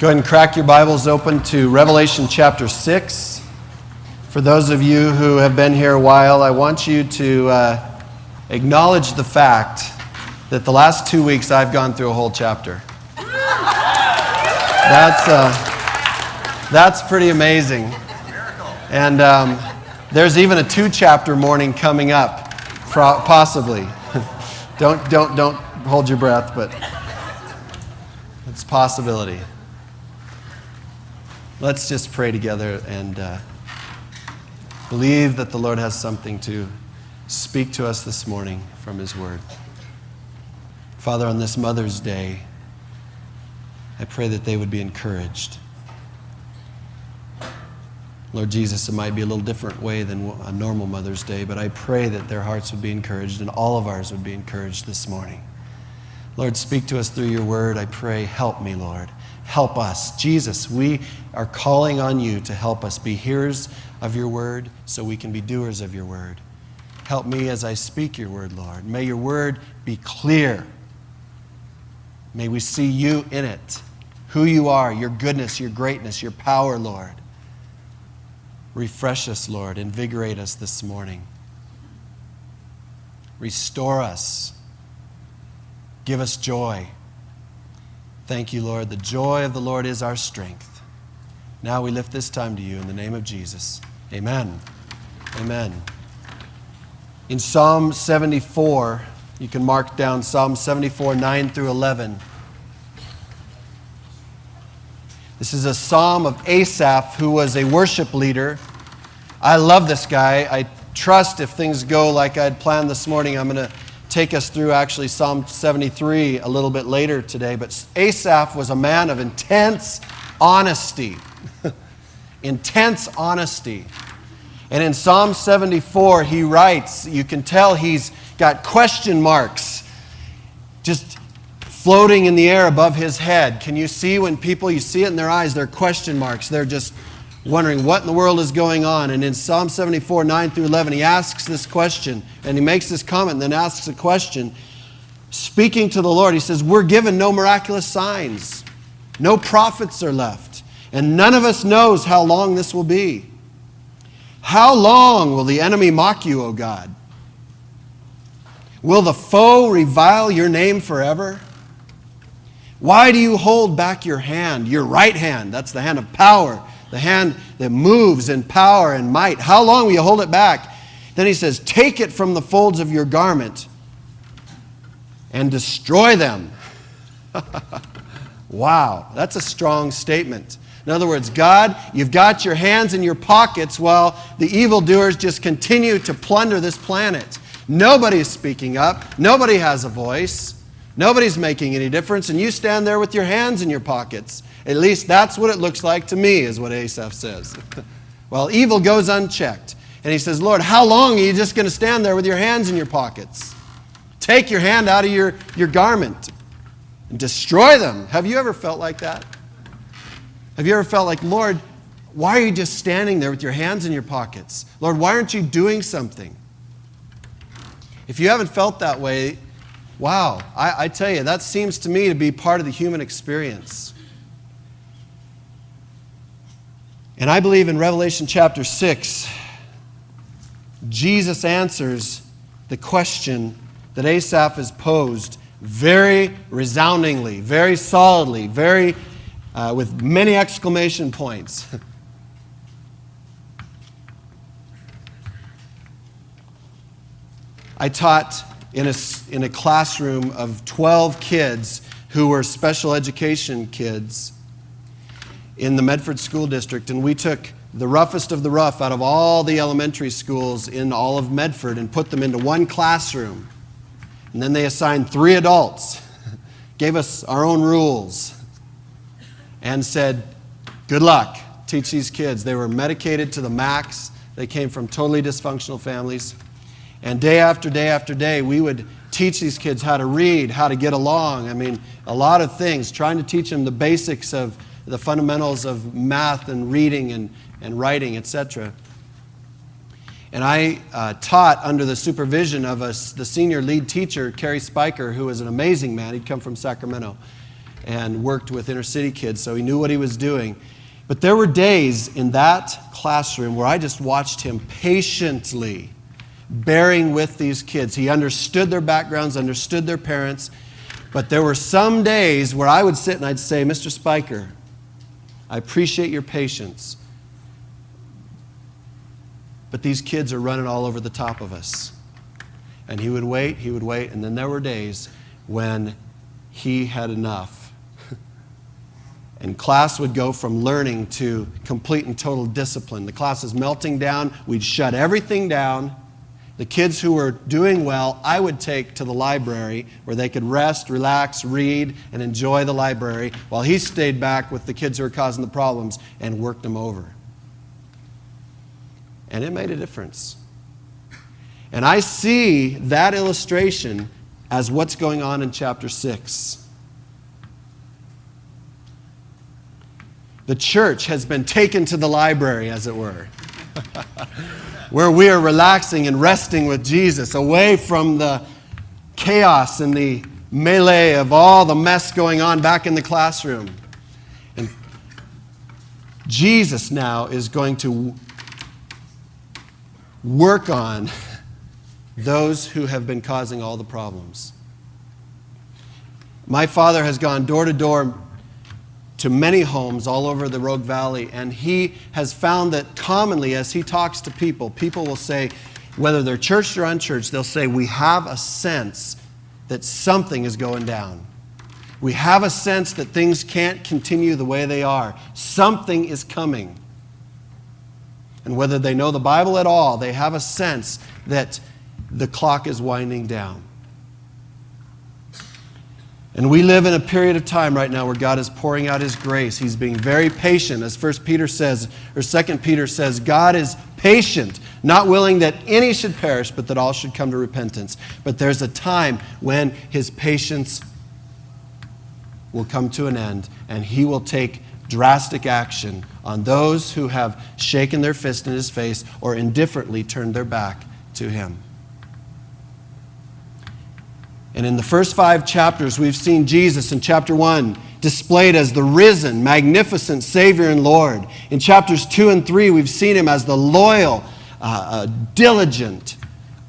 Go ahead and crack your Bibles open to Revelation chapter 6. For those of you who have been here a while, I want you to acknowledge the fact that the last 2 weeks I've gone through a whole chapter. That's pretty amazing. And there's even a 2-chapter morning coming up, possibly. Don't hold your breath, but it's a possibility. Let's just pray together and believe that the Lord has something to speak to us this morning from His Word. Father, on this Mother's Day, I pray that they would be encouraged. Lord Jesus, it might be a little different way than a normal Mother's Day, but I pray that their hearts would be encouraged and all of ours would be encouraged this morning. Lord, speak to us through your word. I pray, help me, Lord. Help us. Jesus, we are calling on you to help us be hearers of your word so we can be doers of your word. Help me as I speak your word, Lord. May your word be clear. May we see you in it, who you are, your goodness, your greatness, your power, Lord. Refresh us, Lord. Invigorate us this morning. Restore us. Give us joy. Thank you, Lord. The joy of the Lord is our strength. Now we lift this time to you in the name of Jesus. Amen. Amen. In Psalm 74, you can mark down Psalm 74, 9 through 11. This is a psalm of Asaph, who was a worship leader. I love this guy. I trust if things go like I had planned this morning, I'm going to take us through actually Psalm 73 a little bit later today. But Asaph was a man of intense honesty. Intense honesty. And in Psalm 74, he writes, you can tell he's got question marks just floating in the air above his head. Can you see when you see it in their eyes, they're question marks. They're just wondering what in the world is going on. And in Psalm 74, 9 through 11, he asks this question, and he makes this comment and then asks a question. Speaking to the Lord, he says, we're given no miraculous signs. No prophets are left. And none of us knows how long this will be. How long will the enemy mock you, O God? Will the foe revile your name forever? Why do you hold back your hand, your right hand? That's the hand of power, the hand that moves in power and might. How long will you hold it back? Then he says, take it from the folds of your garment and destroy them. Wow, that's a strong statement. In other words, God, you've got your hands in your pockets while the evildoers just continue to plunder this planet. Nobody's speaking up. Nobody has a voice. Nobody's making any difference, and you stand there with your hands in your pockets. At least that's what it looks like to me, is what Asaph says. Well, evil goes unchecked. And he says, Lord, how long are you just going to stand there with your hands in your pockets? Take your hand out of your garment and destroy them. Have you ever felt like that? Have you ever felt like, Lord, why are you just standing there with your hands in your pockets? Lord, why aren't you doing something? If you haven't felt that way, wow, I tell you, that seems to me to be part of the human experience. And I believe in Revelation chapter 6, Jesus answers the question that Asaph has posed very resoundingly, very solidly, with many exclamation points. I taught in a classroom of 12 kids who were special education kids in the Medford School District, and we took the roughest of the rough out of all the elementary schools in all of Medford and put them into one classroom. And then they assigned 3 adults, gave us our own rules, and said, good luck, teach these kids. They were medicated to the max. They came from totally dysfunctional families. And day after day after day, we would teach these kids how to read, how to get along. I mean, a lot of things, trying to teach them the basics of the fundamentals of math and reading and writing, etc. And I taught under the supervision of the senior lead teacher, Kerry Spiker, who was an amazing man. He'd come from Sacramento. and worked with inner city kids, so he knew what he was doing. But there were days in that classroom where I just watched him patiently bearing with these kids. He understood their backgrounds, understood their parents, but there were some days where I would sit and I'd say, Mr. Spiker, I appreciate your patience, but these kids are running all over the top of us. And he would wait, and then there were days when he had enough. And class would go from learning to complete and total discipline. The class is melting down. We'd shut everything down. The kids who were doing well, I would take to the library where they could rest, relax, read, and enjoy the library, while he stayed back with the kids who were causing the problems and worked them over. And it made a difference. And I see that illustration as what's going on in chapter 6. The church has been taken to the library, as it were, where we are relaxing and resting with Jesus, away from the chaos and the melee of all the mess going on back in the classroom. And Jesus now is going to work on those who have been causing all the problems. My father has gone door to door to many homes all over the Rogue Valley, and he has found that commonly as he talks to people, people will say, whether they're churched or unchurched, they'll say, we have a sense that something is going down. We have a sense that things can't continue the way they are. Something is coming. And whether they know the Bible at all, they have a sense that the clock is winding down. And we live in a period of time right now where God is pouring out His grace. He's being very patient. As 1 Peter says, or 2 Peter says, God is patient, not willing that any should perish, but that all should come to repentance. But there's a time when His patience will come to an end, and He will take drastic action on those who have shaken their fist in His face or indifferently turned their back to Him. And in the first 5 chapters, we've seen Jesus in chapter 1 displayed as the risen, magnificent Savior and Lord. In chapters 2 and 3, we've seen Him as the loyal, diligent,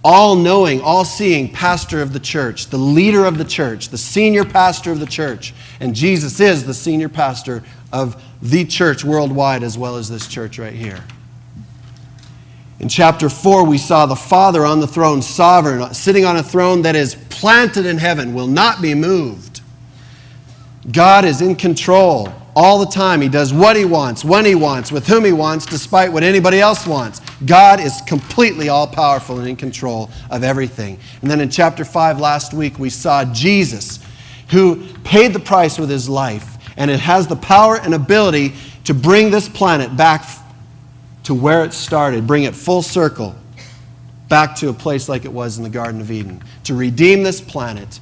all-knowing, all-seeing pastor of the church, the leader of the church, the senior pastor of the church. And Jesus is the senior pastor of the church worldwide, as well as this church right here. In chapter 4, we saw the Father on the throne, sovereign, sitting on a throne that is planted in heaven, will not be moved. God is in control all the time. He does what He wants, when He wants, with whom He wants, despite what anybody else wants. God is completely all-powerful and in control of everything. And then in chapter 5 last week, we saw Jesus, who paid the price with His life, and it has the power and ability to bring this planet back to where it started, bring it full circle, back to a place like it was in the Garden of Eden, to redeem this planet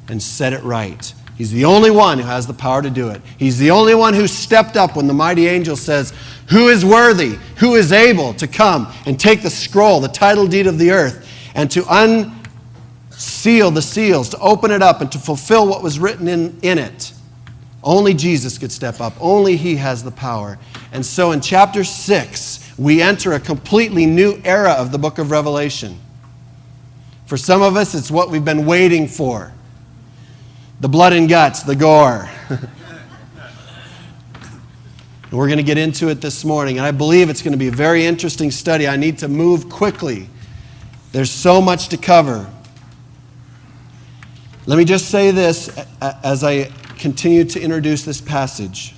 and set it right. He's the only one who has the power to do it. He's the only one who stepped up when the mighty angel says, who is worthy, who is able to come and take the scroll, the title deed of the earth, and to unseal the seals, to open it up and to fulfill what was written in it. Only Jesus could step up. Only He has the power. And so in chapter 6, we enter a completely new era of the book of Revelation. For some of us, it's what we've been waiting for. The blood and guts, the gore. And we're going to get into it this morning. And I believe it's going to be a very interesting study. I need to move quickly. There's so much to cover. Let me just say this as I continue to introduce this passage.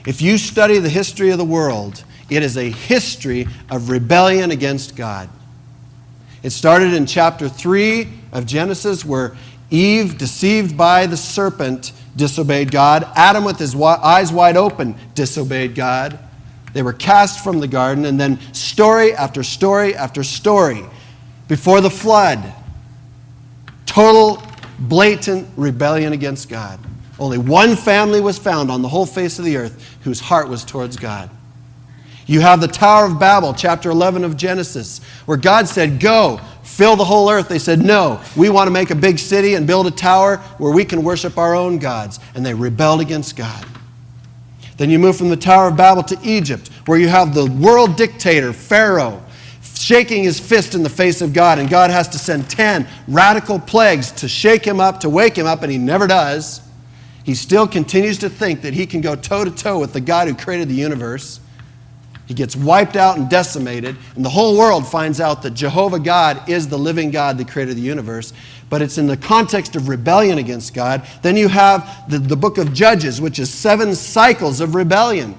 If you study the history of the world, it is a history of rebellion against God. It started in chapter 3 of Genesis, where Eve, deceived by the serpent, disobeyed God. Adam, with his eyes wide open, disobeyed God. They were cast from the garden, and then story after story after story. Before the flood, total, blatant rebellion against God. Only one family was found on the whole face of the earth whose heart was towards God. You have the Tower of Babel, chapter 11 of Genesis, where God said, go, fill the whole earth. They said, no, we want to make a big city and build a tower where we can worship our own gods. And they rebelled against God. Then you move from the Tower of Babel to Egypt, where you have the world dictator, Pharaoh, shaking his fist in the face of God, and God has to send 10 radical plagues to shake him up, to wake him up, and he never does. He still continues to think that he can go toe-to-toe with the God who created the universe. He gets wiped out and decimated, and the whole world finds out that Jehovah God is the living God that created the universe, but it's in the context of rebellion against God. Then you have the book of Judges, which is 7 cycles of rebellion.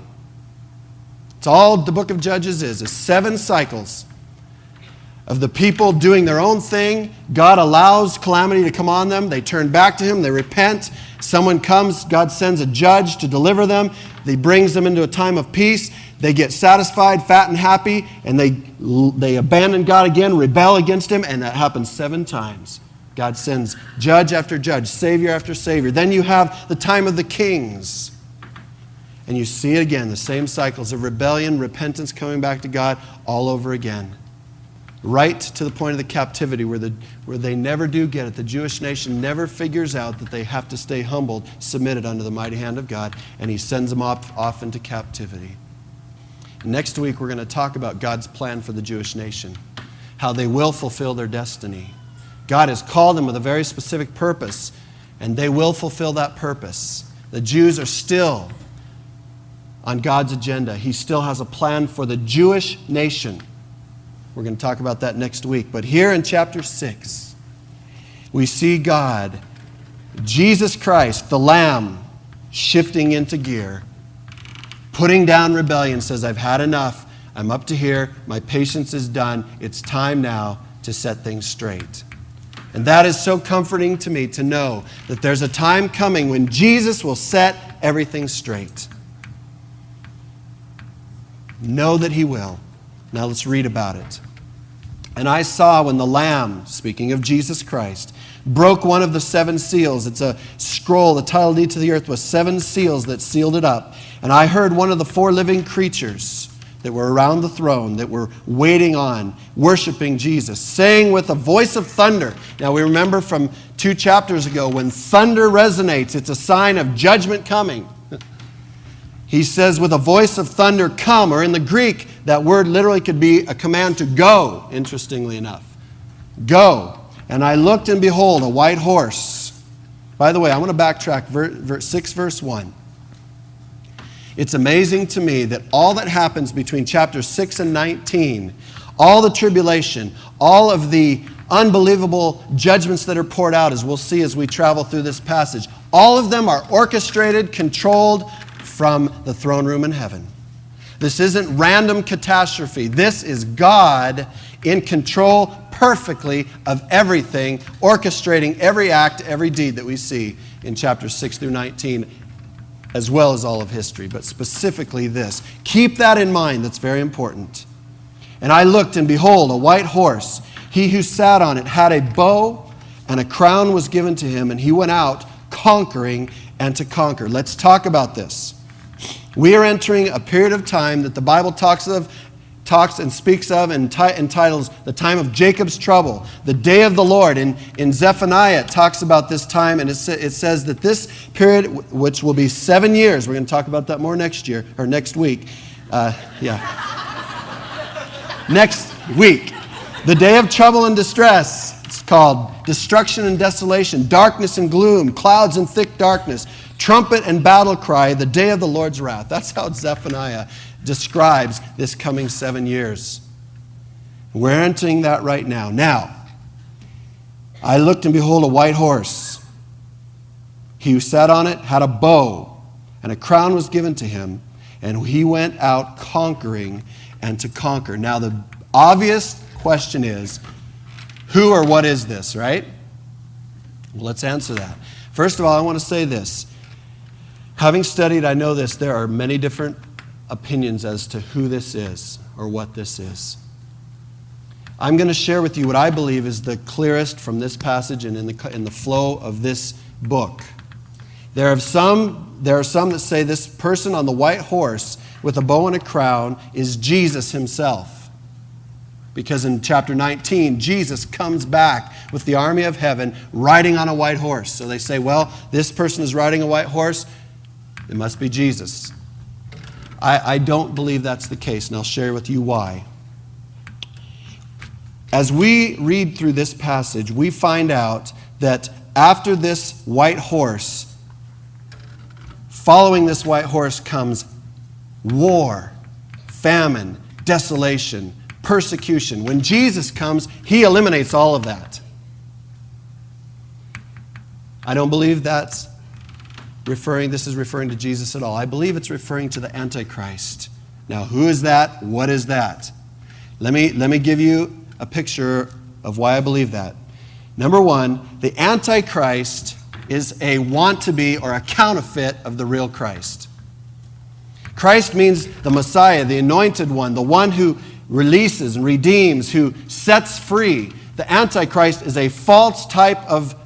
It's all the book of Judges is 7 cycles of the people doing their own thing. God allows calamity to come on them. They turn back to him. They repent. Someone comes. God sends a judge to deliver them. He brings them into a time of peace. They get satisfied, fat, and happy, and they abandon God again, rebel against him, and that happens 7 times. God sends judge after judge, savior after savior. Then you have the time of the kings. And you see it again, the same cycles of rebellion, repentance, coming back to God all over again. Right to the point of the captivity where they never do get it. The Jewish nation never figures out that they have to stay humbled, submitted under the mighty hand of God, and he sends them off into captivity. Next week, we're going to talk about God's plan for the Jewish nation, how they will fulfill their destiny. God has called them with a very specific purpose, and they will fulfill that purpose. The Jews are still on God's agenda. He still has a plan for the Jewish nation. We're going to talk about that next week. But here in chapter 6, we see God, Jesus Christ, the Lamb, shifting into gear, putting down rebellion, says, I've had enough. I'm up to here. My patience is done. It's time now to set things straight. And that is so comforting to me to know that there's a time coming when Jesus will set everything straight. Know that he will. Now let's read about it. And I saw when the Lamb, speaking of Jesus Christ, broke one of the 7 seals. It's a scroll, the title deed to the earth was 7 seals that sealed it up. And I heard one of the 4 living creatures that were around the throne, that were waiting on, worshiping Jesus, saying with a voice of thunder. Now we remember from 2 chapters ago, when thunder resonates, it's a sign of judgment coming. He says with a voice of thunder, come, or in the Greek, that word literally could be a command to go, interestingly enough. Go. And I looked, and behold, a white horse. By the way, I want to backtrack 6 verse 1. It's amazing to me that all that happens between chapters 6 and 19, all the tribulation, all of the unbelievable judgments that are poured out, as we'll see as we travel through this passage, all of them are orchestrated, controlled from the throne room in heaven. This isn't random catastrophe. This is God in control perfectly of everything, orchestrating every act, every deed that we see in chapters 6 through 19, as well as all of history, but specifically this. Keep that in mind. That's very important. And I looked, and behold, a white horse. He who sat on it had a bow, and a crown was given to him, and he went out conquering and to conquer. Let's talk about this. We are entering a period of time that the Bible talks and speaks of and entitles the time of Jacob's trouble, the day of the Lord. In Zephaniah, it talks about this time, and it says that this period, which will be 7 years, we're going to talk about that more next year, or next week. Next week. The day of trouble and distress. It's called destruction and desolation, darkness and gloom, clouds and thick darkness, trumpet and battle cry, the day of the Lord's wrath. That's how Zephaniah describes this coming 7 years. We're entering that right now. Now, I looked, and behold, a white horse. He who sat on it had a bow, and a crown was given to him, and he went out conquering and to conquer. Now, the obvious question is, who or what is this, right? Well, let's answer that. First of all, I want to say this. Having studied, I know this, there are many different opinions as to who this is or what this is. I'm going to share with you what I believe is the clearest from this passage and in the flow of this book. There are some that say this person on the white horse with a bow and a crown is Jesus himself. Because in chapter 19, Jesus comes back with the army of heaven riding on a white horse. So they say, well, this person is riding a white horse. It must be Jesus. I don't believe that's the case, and I'll share with you why. As we read through this passage, we find out that after this white horse, following this white horse comes war, famine, desolation, persecution. When Jesus comes, he eliminates all of that. I don't believe this is referring to Jesus at all. I believe it's referring to the Antichrist. Now, who is that? What is that? Let me give you a picture of why I believe that. Number one, the Antichrist is a want-to-be or a counterfeit of the real Christ. Christ means the Messiah, the anointed one, the one who releases and redeems, who sets free. The Antichrist is a false type of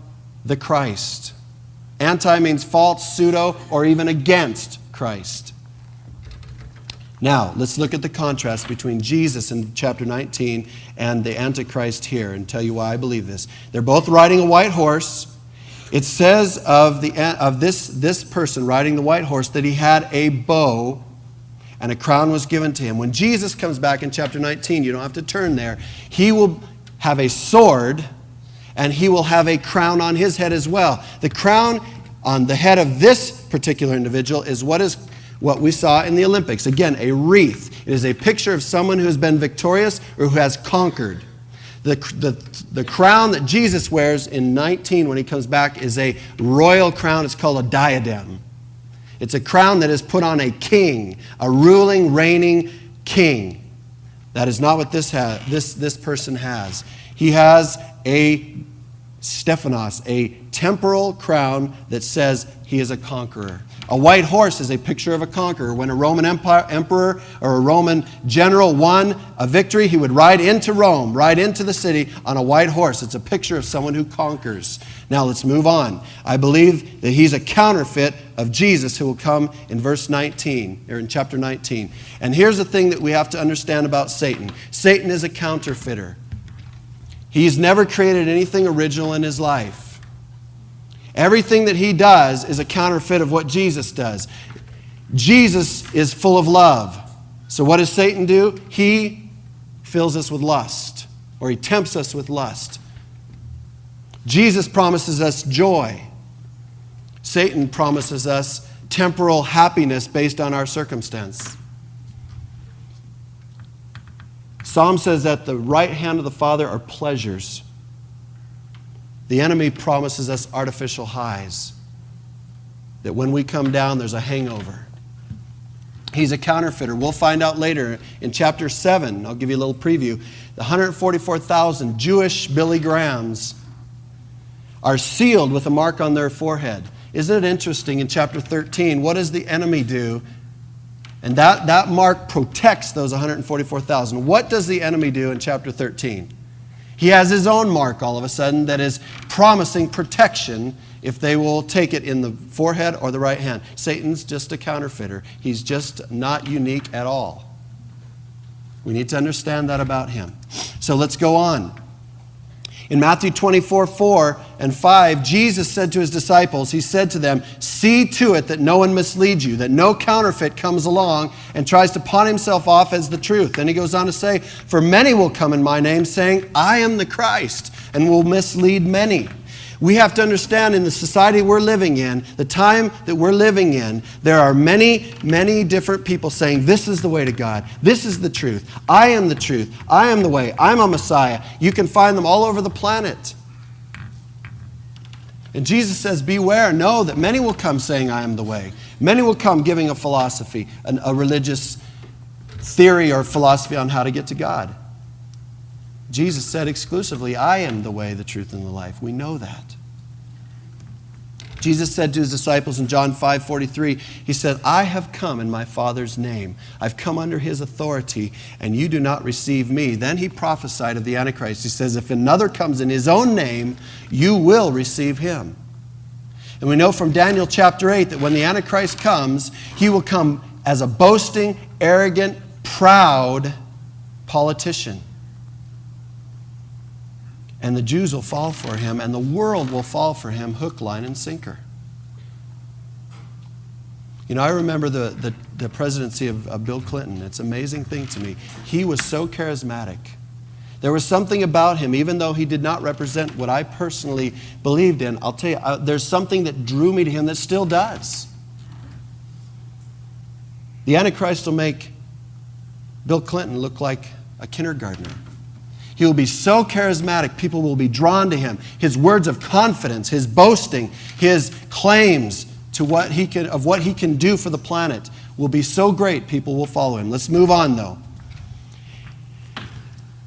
the Christ. Anti means false, pseudo, or even against Christ. Now, let's look at the contrast between Jesus in chapter 19 and the Antichrist here and tell you why I believe this. They're both riding a white horse. It says of this person riding the white horse that he had a bow and a crown was given to him. When Jesus comes back in chapter 19, you don't have to turn there, he will have a sword and he will have a crown on his head as well. The crown on the head of this particular individual is what we saw in the Olympics. Again, a wreath. It is a picture of someone who has been victorious or who has conquered. The crown that Jesus wears in 19 when he comes back is a royal crown. It's called a diadem. It's a crown that is put on a king, a ruling, reigning king. That is not what this person has. He has a Stephanos, a temporal crown that says he is a conqueror. A white horse is a picture of a conqueror. When a Roman emperor or a Roman general won a victory, he would ride into Rome, ride into the city on a white horse. It's a picture of someone who conquers. Now let's move on. I believe that he's a counterfeit of Jesus who will come in verse 19, or in chapter 19. And here's the thing that we have to understand about Satan. Satan is a counterfeiter. He's never created anything original in his life. Everything that he does is a counterfeit of what Jesus does. Jesus is full of love. So what does Satan do? He fills us with lust, or he tempts us with lust. Jesus promises us joy. Satan promises us temporal happiness based on our circumstance. Psalm says that the right hand of the Father are pleasures. The enemy promises us artificial highs. That when we come down, there's a hangover. He's a counterfeiter. We'll find out later in chapter 7. I'll give you a little preview. The 144,000 Jewish Billy Grahams are sealed with a mark on their forehead. Isn't it interesting in chapter 13? What does the enemy do? And that mark protects those 144,000. What does the enemy do in chapter 13? He has his own mark all of a sudden that is promising protection if they will take it in the forehead or the right hand. Satan's just a counterfeiter. He's just not unique at all. We need to understand that about him. So let's go on. In Matthew 24:4 and 5, Jesus said to his disciples, he said to them, "See to it that no one misleads you, that no counterfeit comes along and tries to pawn himself off as the truth." Then he goes on to say, "For many will come in my name, saying, 'I am the Christ,' and will mislead many." We have to understand in the society we're living in, the time that we're living in, there are many, many different people saying, "This is the way to God. This is the truth. I am the truth. I am the way. I'm a Messiah." You can find them all over the planet. And Jesus says, beware, know that many will come saying, "I am the way." Many will come giving a philosophy, a religious theory or philosophy on how to get to God. Jesus said exclusively, "I am the way, the truth, and the life." We know that. Jesus said to his disciples in John 5:43, he said, "I have come in my Father's name. I've come under his authority, and you do not receive me." Then he prophesied of the Antichrist. He says, "If another comes in his own name, you will receive him." And we know from Daniel chapter 8 that when the Antichrist comes, he will come as a boasting, arrogant, proud politician. And the Jews will fall for him, and the world will fall for him, hook, line, and sinker. You know, I remember the presidency of Bill Clinton. It's an amazing thing to me. He was so charismatic. There was something about him, even though he did not represent what I personally believed in. I'll tell you, there's something that drew me to him that still does. The Antichrist will make Bill Clinton look like a kindergartner. He will be so charismatic, people will be drawn to him. His words of confidence, his boasting, his claims to what he can do for the planet will be so great, people will follow him. Let's move on, though.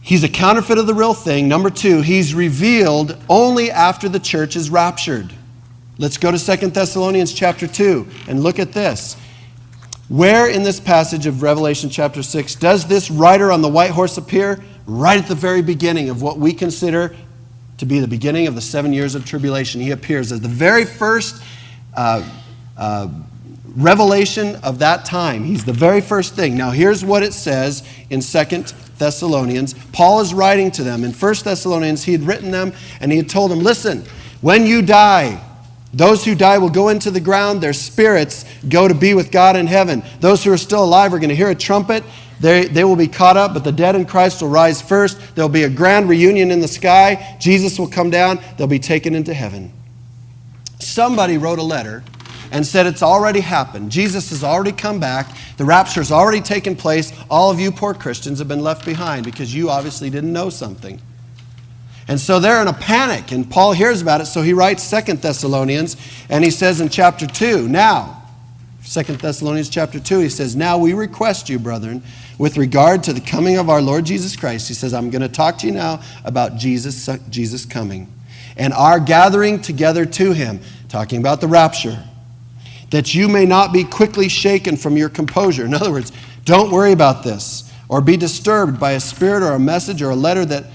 He's a counterfeit of the real thing. Number 2, he's revealed only after the church is raptured. Let's go to 2 Thessalonians chapter 2 and look at this. Where in this passage of Revelation chapter 6 does this rider on the white horse appear? Right at the very beginning of what we consider to be the beginning of the 7 years of tribulation. He appears as the very first revelation of that time. He's the very first thing. Now here's what it says in 2 Thessalonians. Paul is writing to them. In 1 Thessalonians, he had written them and he had told them, listen, when you die, those who die will go into the ground. Their spirits go to be with God in heaven. Those who are still alive are going to hear a trumpet. They will be caught up, but the dead in Christ will rise first. There'll be a grand reunion in the sky. Jesus will come down. They'll be taken into heaven. Somebody wrote a letter and said it's already happened. Jesus has already come back. The rapture has already taken place. All of you poor Christians have been left behind because you obviously didn't know something. And so they're in a panic, and Paul hears about it, so he writes 2 Thessalonians, and he says in chapter 2, now, 2 Thessalonians chapter 2, he says, now we request you, brethren, with regard to the coming of our Lord Jesus Christ. He says, I'm going to talk to you now about Jesus coming and our gathering together to him, talking about the rapture, that you may not be quickly shaken from your composure. In other words, don't worry about this or be disturbed by a spirit or a message or a letter that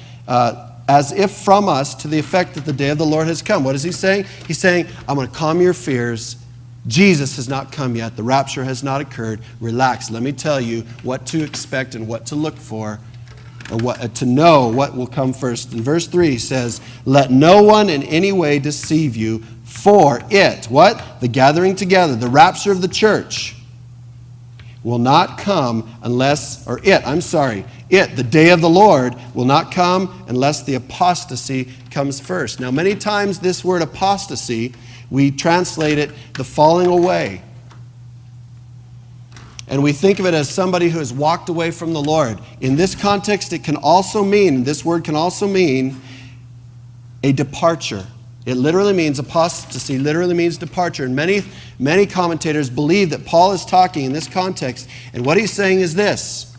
as if from us to the effect that the day of the Lord has come. What is he saying? He's saying, I'm going to calm your fears. Jesus has not come yet. The rapture has not occurred. Relax. Let me tell you what to expect and what to look for, or what to know what will come first. In verse 3 he says, let no one in any way deceive you, for it, what? The gathering together, the rapture of the church will not come unless, the day of the Lord will not come unless the apostasy comes first. Now, many times this word apostasy, we translate it the falling away. And we think of it as somebody who has walked away from the Lord. In this context, this word can also mean a departure. It literally means apostasy, literally means departure. And many commentators believe that Paul is talking in this context. And what he's saying is this: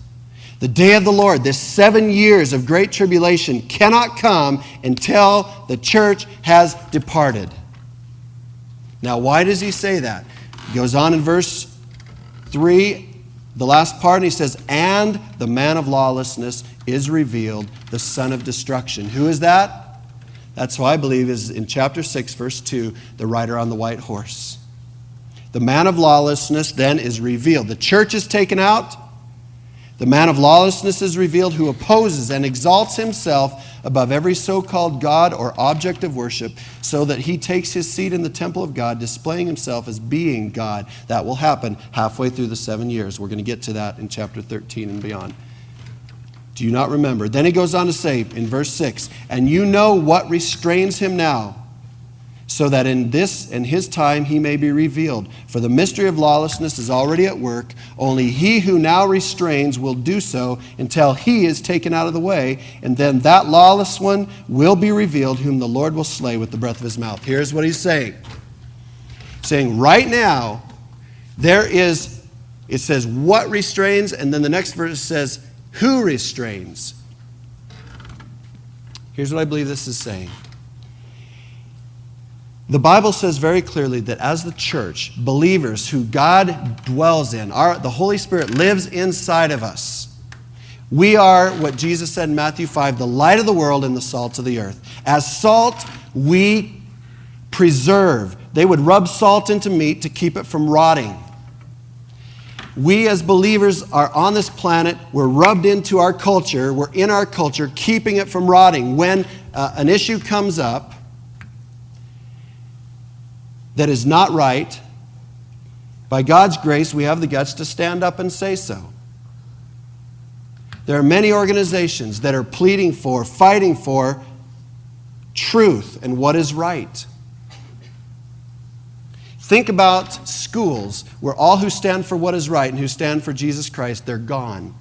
the day of the Lord, this 7 years of great tribulation, cannot come until the church has departed. Now, why does he say that? He goes on in verse 3, the last part, and he says, and the man of lawlessness is revealed, the son of destruction. Who is that? That's who I believe is in chapter 6, verse 2, the rider on the white horse. The man of lawlessness then is revealed. The church is taken out. The man of lawlessness is revealed, who opposes and exalts himself above every so-called God or object of worship, so that he takes his seat in the temple of God, displaying himself as being God. That will happen halfway through the 7 years. We're going to get to that in chapter 13 and beyond. Do you not remember? Then he goes on to say in verse 6, and you know what restrains him now, so that in his time he may be revealed. For the mystery of lawlessness is already at work. Only he who now restrains will do so until he is taken out of the way, and then that lawless one will be revealed, whom the Lord will slay with the breath of his mouth. Here's what he's saying. Saying right now, it says what restrains, and then the next verse says who restrains. Here's what I believe this is saying. The Bible says very clearly that as the church, believers who God dwells in, the Holy Spirit lives inside of us. We are, what Jesus said in Matthew 5, the light of the world and the salt of the earth. As salt, we preserve. They would rub salt into meat to keep it from rotting. We as believers are on this planet. We're rubbed into our culture. We're in our culture, keeping it from rotting. When an issue comes up that is not right, by God's grace, we have the guts to stand up and say so. There are many organizations that are pleading for, fighting for truth and what is right. Think about schools where all who stand for what is right and who stand for Jesus Christ, they're gone.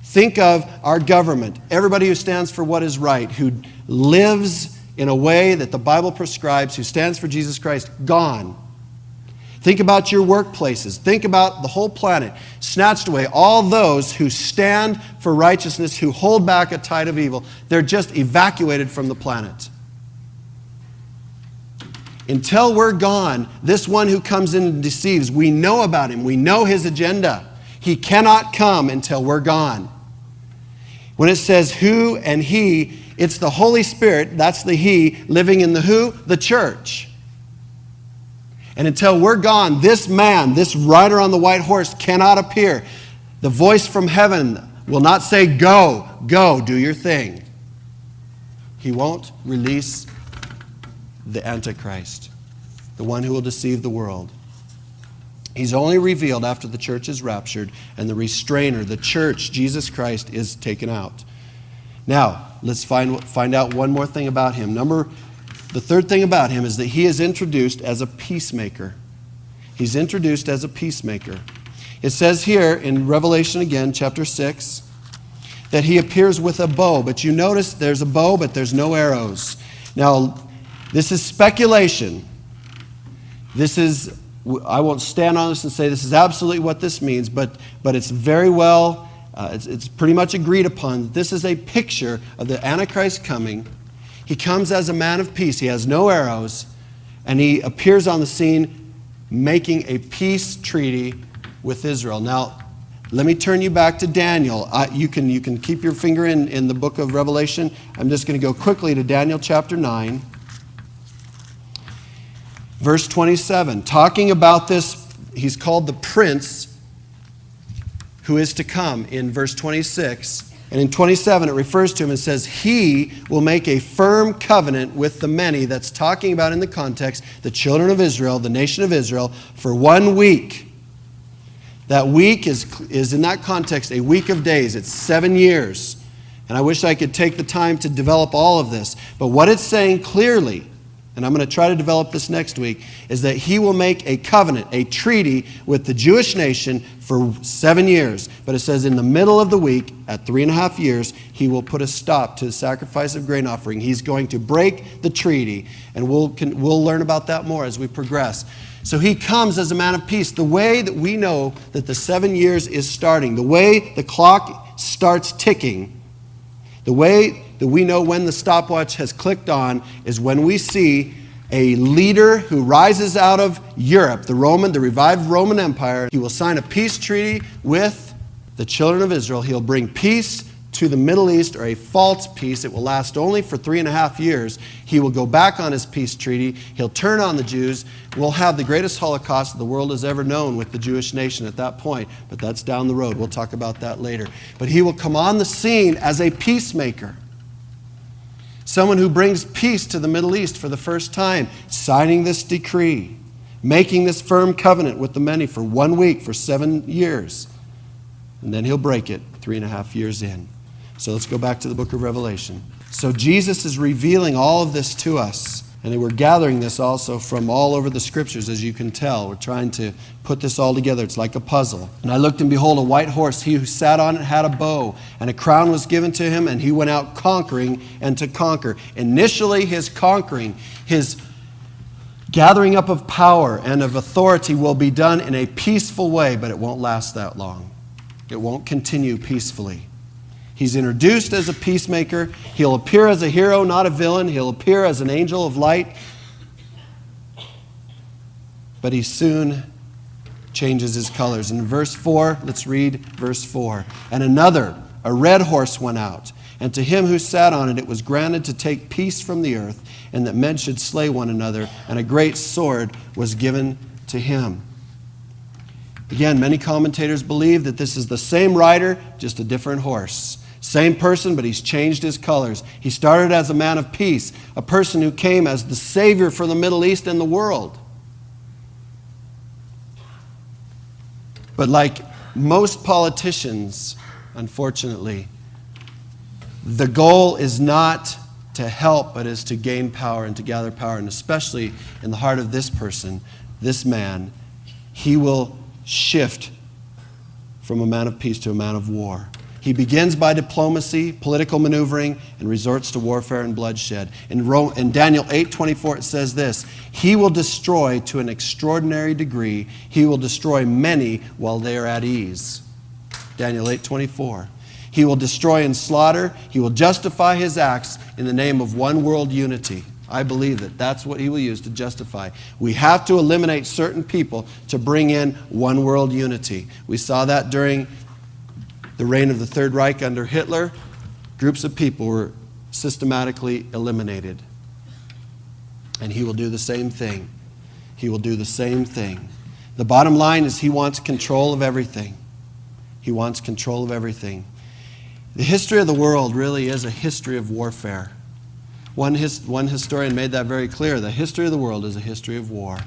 Think of our government, everybody who stands for what is right, who lives in a way that the Bible prescribes, who stands for Jesus Christ, gone. Think about your workplaces. Think about the whole planet. Snatched away. All those who stand for righteousness, who hold back a tide of evil, they're just evacuated from the planet. Until we're gone, this one who comes in and deceives, we know about him. We know his agenda. He cannot come until we're gone. When it says who and he, it's the Holy Spirit, that's the he, living in the who? The church. And until we're gone, this man, this rider on the white horse cannot appear. The voice from heaven will not say, go, do your thing. He won't release the Antichrist, the one who will deceive the world. He's only revealed after the church is raptured and the restrainer, the church, Jesus Christ, is taken out. Now, let's find out one more thing about him. The third thing about him is that he is introduced as a peacemaker. He's introduced as a peacemaker. It says here in Revelation again, chapter 6, that he appears with a bow. But you notice there's a bow, but there's no arrows. Now, this is speculation. I won't stand on this and say this is absolutely what this means, but it's very well, it's pretty much agreed upon. This is a picture of the Antichrist coming. He comes as a man of peace. He has no arrows, and he appears on the scene making a peace treaty with Israel. Now, let me turn you back to Daniel. You can keep your finger in the book of Revelation. I'm just going to go quickly to Daniel chapter 9. Verse 27, talking about this, he's called the prince who is to come in verse 26. And in 27, it refers to him and says, he will make a firm covenant with the many. That's talking about in the context, the children of Israel, the nation of Israel, for 1 week. That week is in that context a week of days. It's 7 years. And I wish I could take the time to develop all of this. But what it's saying clearly, and I'm going to try to develop this next week, is that he will make a covenant, a treaty with the Jewish nation for 7 years. But it says in the middle of the week, at 3.5 years, he will put a stop to the sacrifice of grain offering. He's going to break the treaty, and we'll learn about that more as we progress. So he comes as a man of peace. The way that we know that the 7 years is starting, the way the clock starts ticking, the way that we know when the stopwatch has clicked on is when we see a leader who rises out of Europe, the revived Roman Empire. He will sign a peace treaty with the children of Israel. He'll bring peace to the Middle East, or a false peace. It will last only for 3.5 years. He will go back on his peace treaty. He'll turn on the Jews. We'll have the greatest Holocaust the world has ever known with the Jewish nation at that point, but that's down the road. We'll talk about that later. But he will come on the scene as a peacemaker. Someone who brings peace to the Middle East for the first time, signing this decree, making this firm covenant with the many for 1 week, for 7 years. And then he'll break it 3.5 years in. So let's go back to the book of Revelation. So Jesus is revealing all of this to us. And we're gathering this also from all over the scriptures, as you can tell. We're trying to put this all together. It's like a puzzle. And I looked, and behold, a white horse. He who sat on it had a bow, and a crown was given to him, and he went out conquering and to conquer. Initially, his conquering, his gathering up of power and of authority will be done in a peaceful way, but it won't last that long. It won't continue peacefully. He's introduced as a peacemaker. He'll appear as a hero, not a villain. He'll appear as an angel of light. But he soon changes his colors. In verse 4, let's read verse 4. And another, a red horse, went out. And to him who sat on it, it was granted to take peace from the earth, and that men should slay one another. And a great sword was given to him. Again, many commentators believe that this is the same rider, just a different horse. Same person, but he's changed his colors. He started as a man of peace, a person who came as the Savior for the Middle East and the world. But like most politicians, unfortunately, the goal is not to help, but is to gain power and to gather power. And especially in the heart of this person, this man, he will shift from a man of peace to a man of war. He begins by diplomacy, political maneuvering, and resorts to warfare and bloodshed. In Daniel 8:24 it says this, he will destroy to an extraordinary degree. He will destroy many while they are at ease. Daniel 8:24. He will destroy and slaughter. He will justify his acts in the name of one world unity. I believe that that's what he will use to justify. We have to eliminate certain people to bring in one world unity. We saw that during the reign of the Third Reich under Hitler. Groups of people were systematically eliminated. And he will do the same thing. He will do the same thing. The bottom line is he wants control of everything. He wants control of everything. The history of the world really is a history of warfare. One historian made that very clear. The history of the world is a history of war,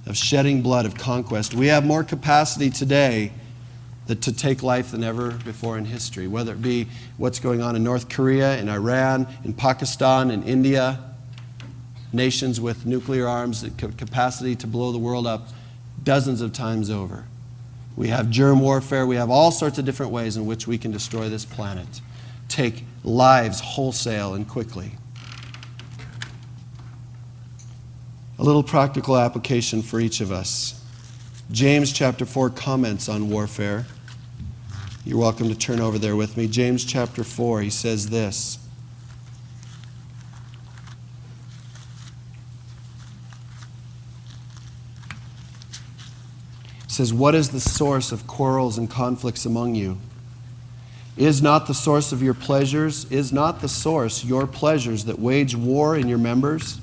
of shedding blood, of conquest. We have more capacity today to take life than ever before in history, whether it be what's going on in North Korea, in Iran, in Pakistan, in India, nations with nuclear arms, capacity to blow the world up dozens of times over. We have germ warfare. We have all sorts of different ways in which we can destroy this planet, take lives wholesale and quickly. A little practical application for each of us. James chapter 4 comments on warfare. You're welcome to turn over there with me. James chapter 4, he says this. He says, what is the source of quarrels and conflicts among you? Is not the source of your pleasures, is not the source your pleasures that wage war in your members?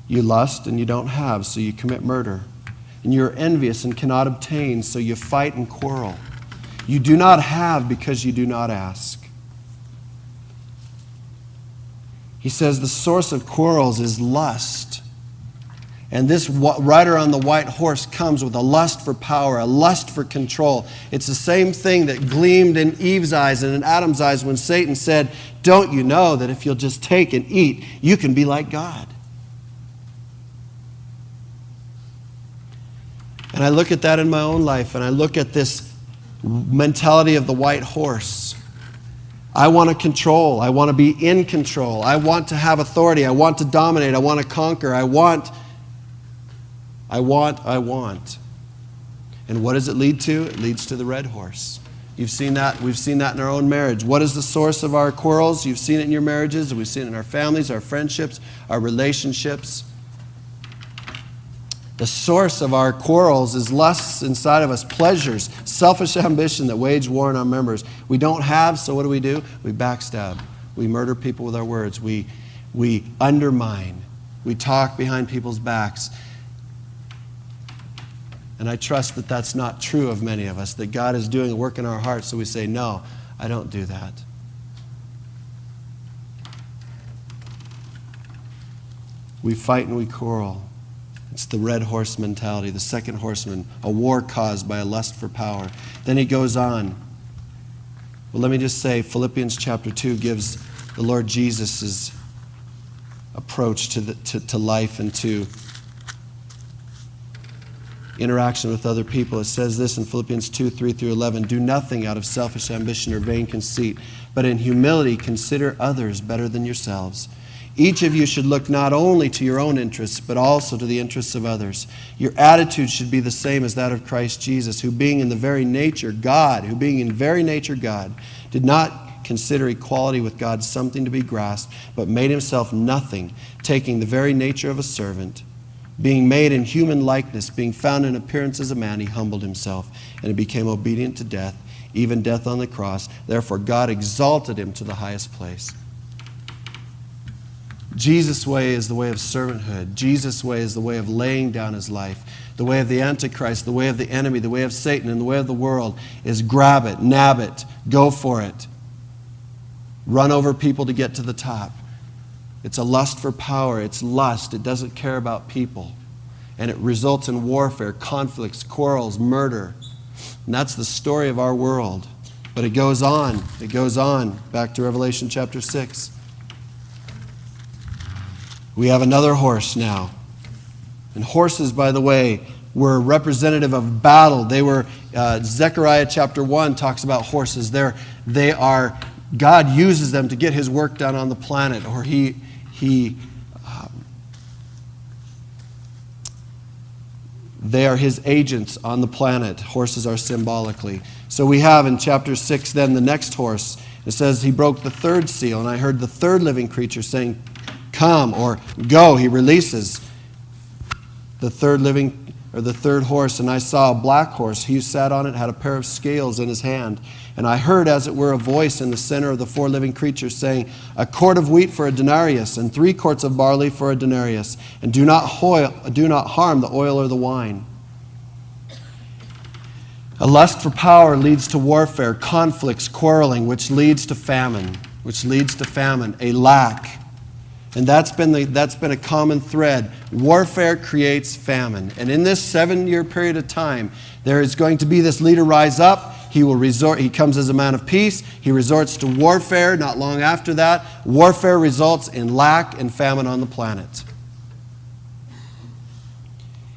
You lust and you don't have, so you commit murder. And you're envious and cannot obtain, so you fight and quarrel. You do not have because you do not ask. He says the source of quarrels is lust. And this rider on the white horse comes with a lust for power, a lust for control. It's the same thing that gleamed in Eve's eyes and in Adam's eyes when Satan said, don't you know that if you'll just take and eat, you can be like God? And I look at that in my own life, and I look at this mentality of the white horse. I want to control. I want to be in control. I want to have authority. I want to dominate. I want to conquer. I want. And what does it lead to? It leads to the red horse. You've seen that. We've seen that in our own marriage. What is the source of our quarrels? You've seen it in your marriages. We've seen it in our families, our friendships, our relationships. The source of our quarrels is lusts inside of us, pleasures, selfish ambition that wage war in our members. We don't have, so what do? We backstab. We murder people with our words. We undermine. We talk behind people's backs. And I trust that that's not true of many of us, that God is doing a work in our hearts, so we say, no, I don't do that. We fight and we quarrel. It's the red horse mentality, the second horseman, a war caused by a lust for power. Then he goes on. Well, let me just say, Philippians chapter 2 gives the Lord Jesus' approach to life and to interaction with other people. It says this in Philippians 2, 3 through 11, do nothing out of selfish ambition or vain conceit, but in humility consider others better than yourselves. Each of you should look not only to your own interests, but also to the interests of others. Your attitude should be the same as that of Christ Jesus, who being in very nature God, did not consider equality with God something to be grasped, but made himself nothing, taking the very nature of a servant. Being made in human likeness, being found in appearance as a man, he humbled himself, and he became obedient to death, even death on the cross. Therefore God exalted him to the highest place. Jesus' way is the way of servanthood. Jesus' way is the way of laying down his life. The way of the Antichrist, the way of the enemy, the way of Satan, and the way of the world is grab it, nab it, go for it. Run over people to get to the top. It's a lust for power. It's lust. It doesn't care about people. And it results in warfare, conflicts, quarrels, murder. And that's the story of our world. But it goes on. It goes on. Back to Revelation chapter 6. We have another horse now. And horses, by the way, were representative of battle. They were, Zechariah chapter 1 talks about horses. They are, God uses them to get his work done on the planet, or they are his agents on the planet. Horses are symbolically. So we have in chapter 6 then the next horse. It says he broke the third seal, and I heard the third living creature saying, come, or go. He releases the third horse, and I saw a black horse. He who sat on it had a pair of scales in his hand. And I heard, as it were, a voice in the center of the four living creatures saying, a quart of wheat for a denarius, and 3 quarts of barley for a denarius, and do not harm the oil or the wine. A lust for power leads to warfare, conflicts, quarreling, which leads to famine, a lack. And that's been a common thread. Warfare creates famine. And in this 7-year period of time, there is going to be this leader rise up. He comes as a man of peace. He resorts to warfare. Not long after that, warfare results in lack and famine on the planet.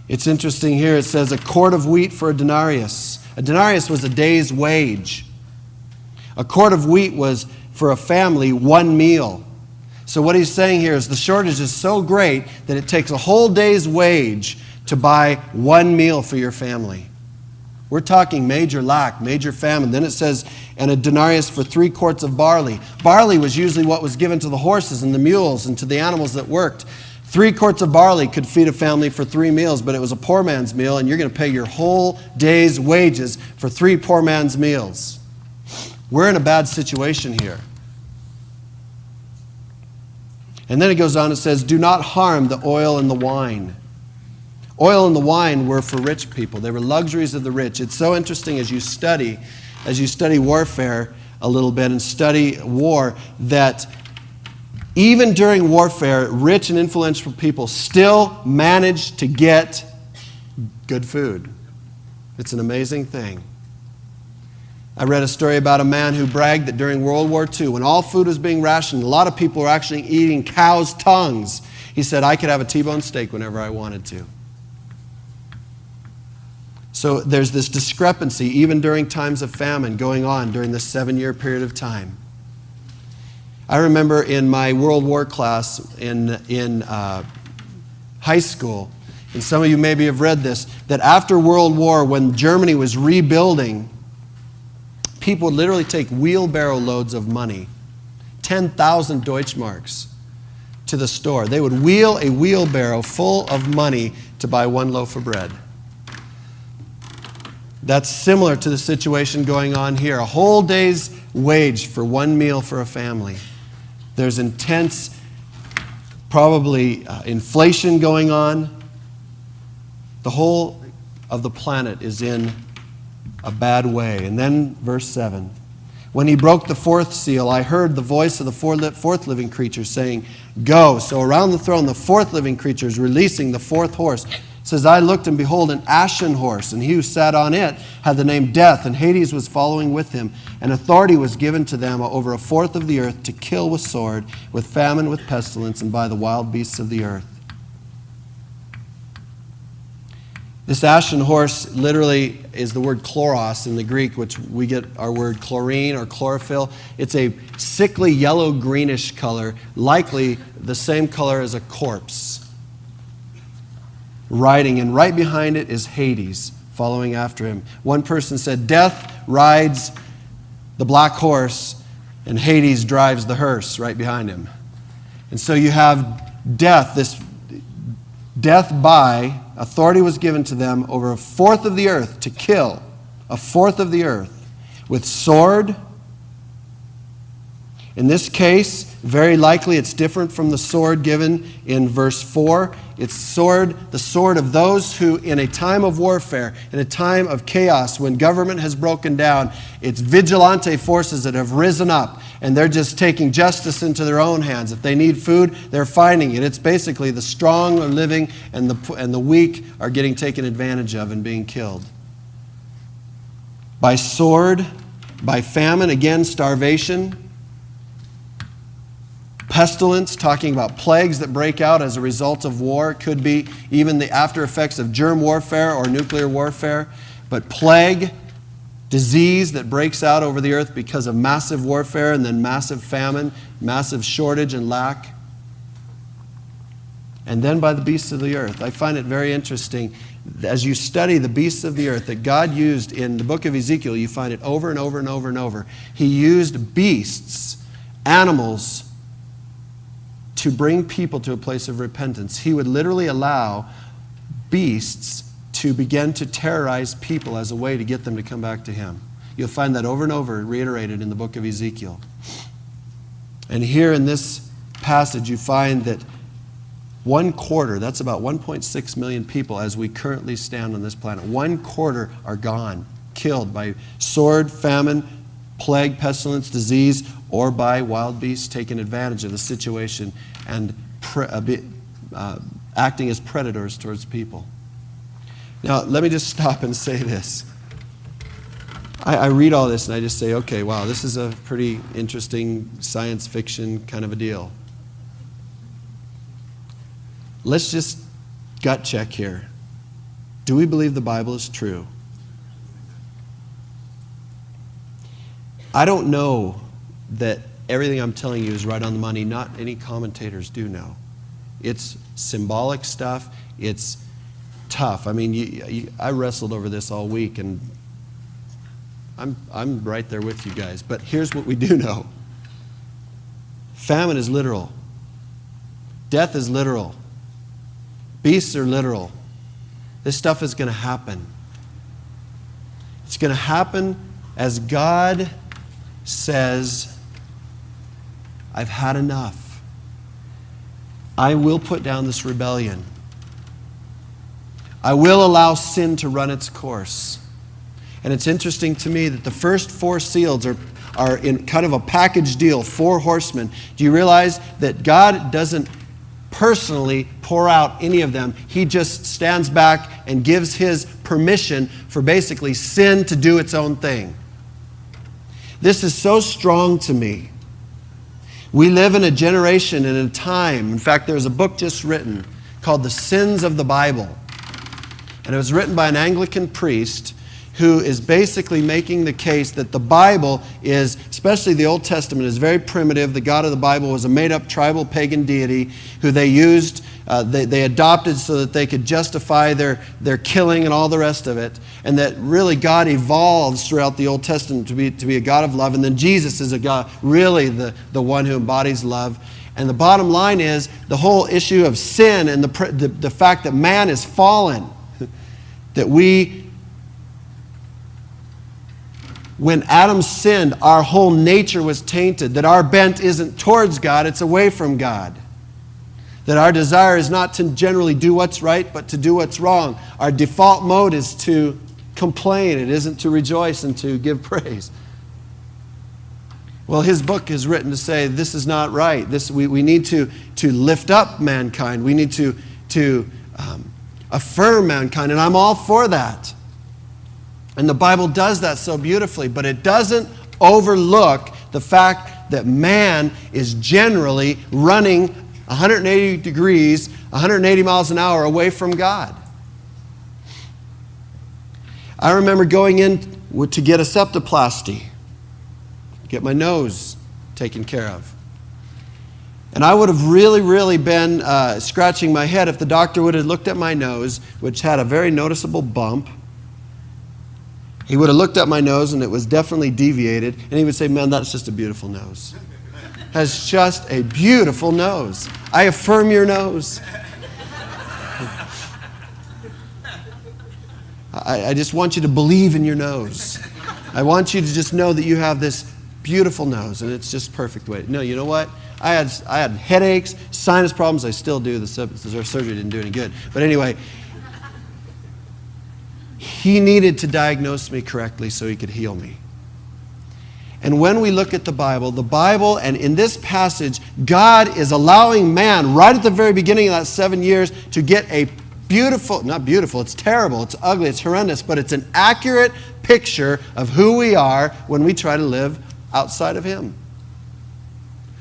It's interesting here. It says a quart of wheat for a denarius. A denarius was a day's wage. A quart of wheat was, for a family, 1 meal. So what he's saying here is the shortage is so great that it takes a whole day's wage to buy 1 meal for your family. We're talking major lack, major famine. Then it says, and a denarius for 3 quarts of barley. Barley was usually what was given to the horses and the mules and to the animals that worked. 3 quarts of barley could feed a family for 3 meals, but it was a poor man's meal, and you're going to pay your whole day's wages for 3 poor man's meals. We're in a bad situation here. And then it goes on and says, do not harm the oil and the wine. Oil and the wine were for rich people. They were luxuries of the rich. It's so interesting as you study warfare a little bit and study war, that even during warfare, rich and influential people still manage to get good food. It's an amazing thing. I read a story about a man who bragged that during World War II, when all food was being rationed, a lot of people were actually eating cows' tongues. He said, I could have a T-bone steak whenever I wanted to. So there's this discrepancy, even during times of famine, going on during this 7-year period of time. I remember in my World War class in high school, and some of you maybe have read this, that after World War, when Germany was rebuilding, people would literally take wheelbarrow loads of money, 10,000 Deutschmarks, to the store. They would wheel a wheelbarrow full of money to buy 1 loaf of bread. That's similar to the situation going on here. A whole day's wage for 1 meal for a family. There's intense, probably inflation going on. The whole of the planet is in a bad way. And then verse 7. When he broke the 4th seal, I heard the voice of the 4th living creature saying, go. So around the throne, the 4th living creature is releasing the 4th horse. It says, I looked and behold an ashen horse, and he who sat on it had the name Death, and Hades was following with him. And authority was given to them over 1/4 of the earth to kill with sword, with famine, with pestilence, and by the wild beasts of the earth. This ashen horse literally is the word chloros in the Greek, which we get our word chlorine or chlorophyll. It's a sickly yellow-greenish color, likely the same color as a corpse. Riding, and right behind it is Hades, following after him. One person said, Death rides the black horse, and Hades drives the hearse right behind him. And so you have death, this death by, authority was given to them over 1/4 of the earth to kill, 1/4 of the earth, with sword. In this case, very likely it's different from the sword given in verse 4. It's the sword of those who, in a time of warfare, in a time of chaos, when government has broken down, it's vigilante forces that have risen up, and they're just taking justice into their own hands. If they need food, they're finding it. It's basically the strong are living, and the weak are getting taken advantage of and being killed. By sword, by famine, again, starvation. Pestilence, talking about plagues that break out as a result of war. It could be even the after effects of germ warfare or nuclear warfare. But plague, disease that breaks out over the earth because of massive warfare and then massive famine, massive shortage and lack. And then by the beasts of the earth. I find it very interesting as you study the beasts of the earth that God used in the book of Ezekiel. You find it over and over and over and over. He used beasts, animals, to bring people to a place of repentance. He would literally allow beasts to begin to terrorize people as a way to get them to come back to Him. You'll find that over and over reiterated in the book of Ezekiel. And here in this passage you find that 1/4, that's about 1.6 million people as we currently stand on this planet, 1/4 are gone, killed by sword, famine, plague, pestilence, disease, or by wild beasts taking advantage of the situation and acting as predators towards people. Now, let me just stop and say this. I read all this and I just say, okay, wow, this is a pretty interesting science fiction kind of a deal. Let's just gut check here. Do we believe the Bible is true? I don't know that everything I'm telling you is right on the money. Not any commentators do know. It's symbolic stuff. It's tough. I mean, I wrestled over this all week, and I'm right there with you guys. But here's what we do know. Famine is literal. Death is literal. Beasts are literal. This stuff is going to happen. It's going to happen as God says, I've had enough. I will put down this rebellion. I will allow sin to run its course. And it's interesting to me that the first 4 seals are in kind of a package deal, 4 horsemen. Do you realize that God doesn't personally pour out any of them? He just stands back and gives His permission for basically sin to do its own thing. This is so strong to me. We live in a generation and a time. In fact, there's a book just written called The Sins of the Bible. And it was written by an Anglican priest who is basically making the case that the Bible is, especially the Old Testament, is very primitive. The God of the Bible was a made-up tribal pagan deity who they used, they adopted so that they could justify their killing and all the rest of it. And that really God evolves throughout the Old Testament to be a God of love. And then Jesus is a God, really the one who embodies love. And the bottom line is the whole issue of sin and the fact that man is fallen. That when Adam sinned, our whole nature was tainted. That our bent isn't towards God, it's away from God. That our desire is not to generally do what's right, but to do what's wrong. Our default mode is to complain. It isn't to rejoice and to give praise. Well, his book is written to say this is not right. We need to lift up mankind. We need to affirm mankind, and I'm all for that. And the Bible does that so beautifully, but it doesn't overlook the fact that man is generally running 180 degrees, 180 miles an hour away from God. I remember going in to get a septoplasty, get my nose taken care of. And I would have really been scratching my head if the doctor would have looked at my nose, which had a very noticeable bump. He would have looked at my nose, and it was definitely deviated, and he would say, man, that's just a beautiful nose. That's just a beautiful nose. I affirm your nose. I just want you to believe in your nose. I want you to just know that you have this beautiful nose, and it's just perfect way. No, you know what? I had headaches, sinus problems. I still do. The surgery didn't do any good. But anyway, he needed to diagnose me correctly so he could heal me. And when we look at the Bible, and in this passage, God is allowing man, right at the very beginning of that 7 years, to get a beautiful, not beautiful, it's terrible, it's ugly, it's horrendous, but it's an accurate picture of who we are when we try to live outside of him.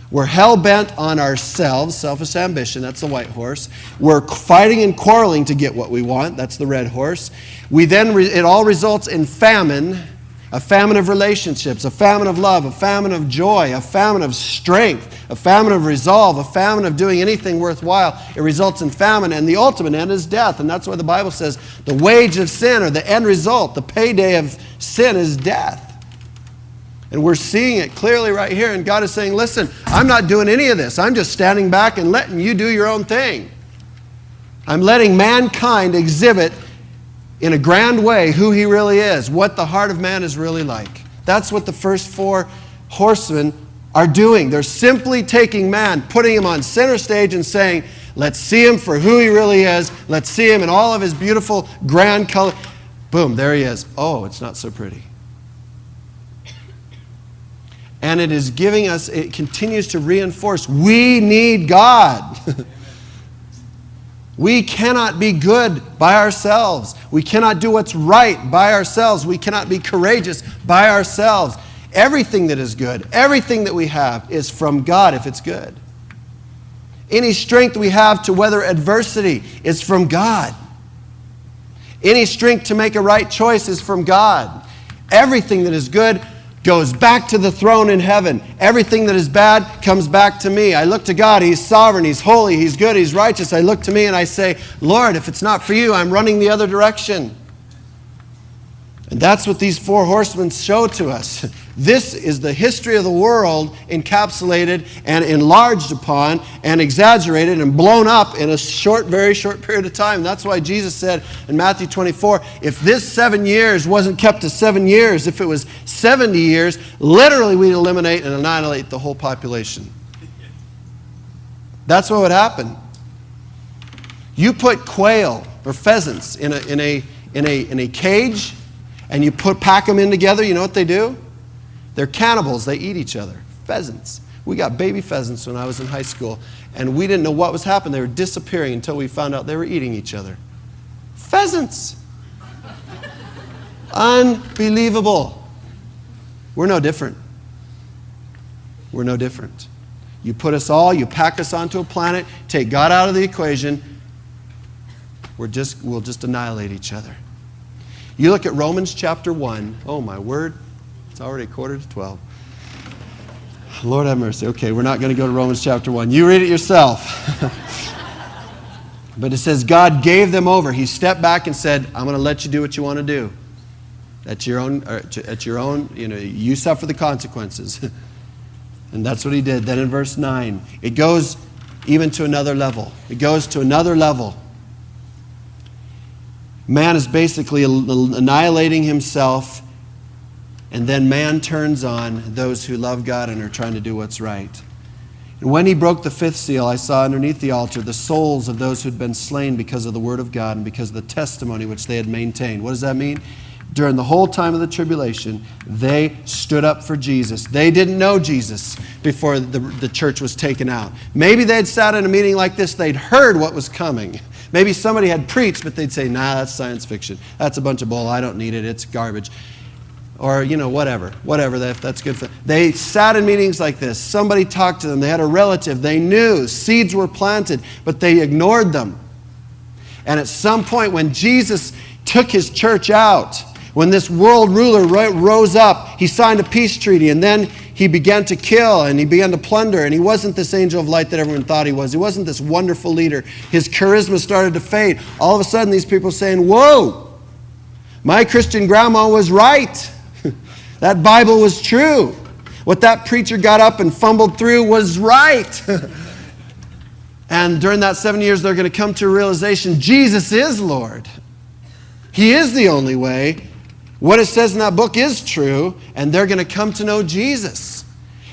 We're hell-bent on ourselves, selfish ambition, that's the white horse. We're fighting and quarreling to get what we want, that's the red horse. It all results in famine, a famine of relationships, a famine of love, a famine of joy, a famine of strength, a famine of resolve, a famine of doing anything worthwhile. It results in famine, and the ultimate end is death. And that's why the Bible says the wage of sin, or the end result, the payday of sin, is death. And we're seeing it clearly right here. And God is saying, listen, I'm not doing any of this. I'm just standing back and letting you do your own thing. I'm letting mankind exhibit in a grand way who he really is, what the heart of man is really like. That's what the first 4 horsemen are doing. They're simply taking man, putting him on center stage and saying, let's see him for who he really is. Let's see him in all of his beautiful, grand color. Boom, there he is. Oh, it's not so pretty. And it is giving us, it continues to reinforce, we need God. We cannot be good by ourselves. We cannot do what's right by ourselves. We cannot be courageous by ourselves. Everything that is good, everything that we have is from God if it's good. Any strength we have to weather adversity is from God. Any strength to make a right choice is from God. Everything that is good goes back to the throne in heaven. Everything that is bad comes back to me. I look to God. He's sovereign. He's holy. He's good. He's righteous. I look to me and I say, Lord, if it's not for you, I'm running the other direction. And that's what these 4 horsemen show to us. This is the history of the world encapsulated and enlarged upon and exaggerated and blown up in a very short period of time. That's why Jesus said in Matthew 24, if this 7 years wasn't kept to 7 years, if it was 70 years, literally we'd eliminate and annihilate the whole population. That's what would happen. You put quail or pheasants in a cage and you pack them in together, you know what they do? They're cannibals. They eat each other. Pheasants. We got baby pheasants when I was in high school, and we didn't know what was happening. They were disappearing until we found out they were eating each other. Pheasants. Unbelievable. We're no different. We're no different. You put us all, you pack us onto a planet, take God out of the equation, we'll just annihilate each other. You look at Romans chapter 1. Oh, my word. It's already 11:45. Lord have mercy. Okay, we're not going to go to Romans chapter 1. You read it yourself. But it says God gave them over. He stepped back and said, I'm going to let you do what you want to do. At your own, you suffer the consequences. And that's what he did. Then in verse 9, it goes even to another level. It goes to another level. Man is basically annihilating himself, and then man turns on those who love God and are trying to do what's right. And when he broke the 5th seal, I saw underneath the altar the souls of those who had been slain because of the word of God and because of the testimony which they had maintained. What does that mean? During the whole time of the tribulation, they stood up for Jesus. They didn't know Jesus before the church was taken out. Maybe they'd sat in a meeting like this, they'd heard what was coming. Maybe somebody had preached, but they'd say, nah, that's science fiction. That's a bunch of bull. I don't need it. It's garbage. Or, whatever, that's good for them. They sat in meetings like this. Somebody talked to them. They had a relative. They knew seeds were planted, but they ignored them. And at some point when Jesus took his church out, when this world ruler rose up, he signed a peace treaty, and then he began to kill and he began to plunder, and he wasn't this angel of light that everyone thought he was. He wasn't this wonderful leader. His charisma started to fade. All of a sudden, these people saying, whoa, my Christian grandma was right. That Bible was true. What that preacher got up and fumbled through was right. And during that 7 years, they're going to come to a realization, Jesus is Lord. He is the only way. What it says in that book is true, and they're going to come to know Jesus.